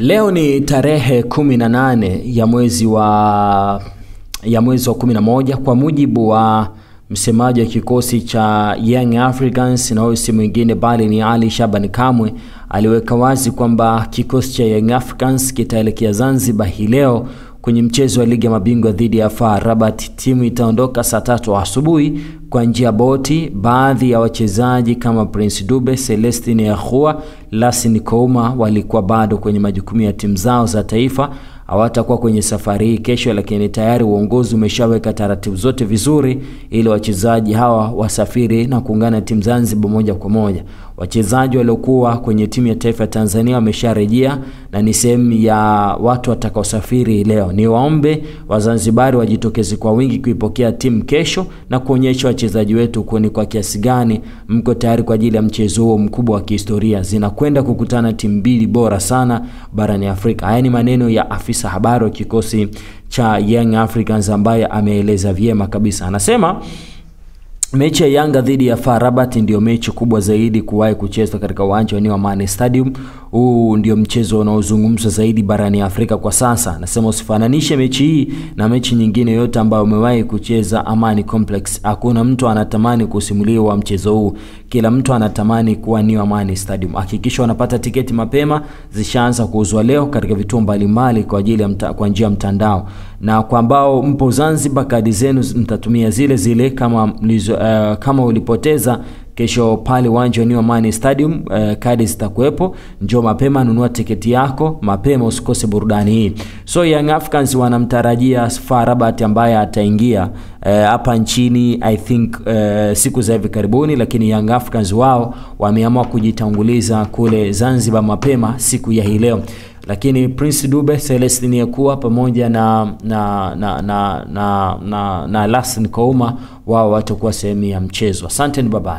Leo ni tarehe 18 ya mwezi wa 11 kwa mujibu wa msemaji wa kikosi cha Young Africans na si mwingine bali ni Ali Shabani Kamwe. Aliweka wazi kwamba kikosi cha Young Africans kitaelekea Zanzibar hii leo kwenye mchezo wa ligi ya mabingwa dhidi ya FAR Rabat. Timu itaondoka saa 3 asubuhi kwa njia ya boti. Baadhi ya wachezaji kama Prince Dube, Celestine Yahoua, Lassine Kouma walikuwa bado kwenye majukumu ya timu zao za taifa, hawatakuwa kwenye safari hii kesho, lakini tayari uongozi umeshaweka taratibu zote vizuri ili wachezaji hawa wasafiri na kuungana timu Zanzibar moja kwa moja. Wachezaji waliokuwa kwenye timu ya taifa ya Tanzania wamesharejea na ni sehemu ya watu watakaosafiri leo. Ni waombe Wazanzibari wajitokeze kwa wingi kuipokea timu kesho na kuonyesha wachezaji wetu kuoni kwa kiasi gani mko tayari kwa ajili ya mchezo huo mkubwa wa kihistoria. Zinakwenda kukutana timu mbili bora sana barani Afrika. Haya ni maneno ya afisa habari wa kikosi cha Young Africans ambaye ameeleza vyema kabisa. Anasema mechi ya Yanga dhidi ya FAR Rabat ndio mechi kubwa zaidi kuwahi kuchezwa katika uwanja wa Amani Stadium. Huu ndio mchezo unaozungumzwa zaidi barani Afrika kwa sasa. Nasema usifananishe mechi hii na mechi nyingine yote ambayo umewahi kucheza Amani Complex. Hakuna mtu anatamani kusimuliwa mchezo huu. Kila mtu anatamani kuwa Amani Stadium. Hakikisha unapata tiketi mapema, zishaanza kuuzwa leo katika vituo mbalimbali kwa ajili ya kwa njia ya mtandao. Na kwa ambao mpo Zanzibar, kadi zenu mtatumia zile kama ulipoteza kesho pale uwanja wa Amani Stadium, kadi zitakuwepo. Njoo mapema, nunua tiketi yako mapema, usikose burudani hii. So Young Africans wanamtarajia FAR Rabat ambaye ataingia hapa nchini I think siku za hivi karibuni, lakini Young Africans wao wameamua kujitanguliza kule Zanzibar mapema siku ya hii leo. Lakini Prince Dube, Celestine Yahoua pamoja na Lassine Kouma wao watakuwa sehemu ya mchezo. Asante, ni bye bye.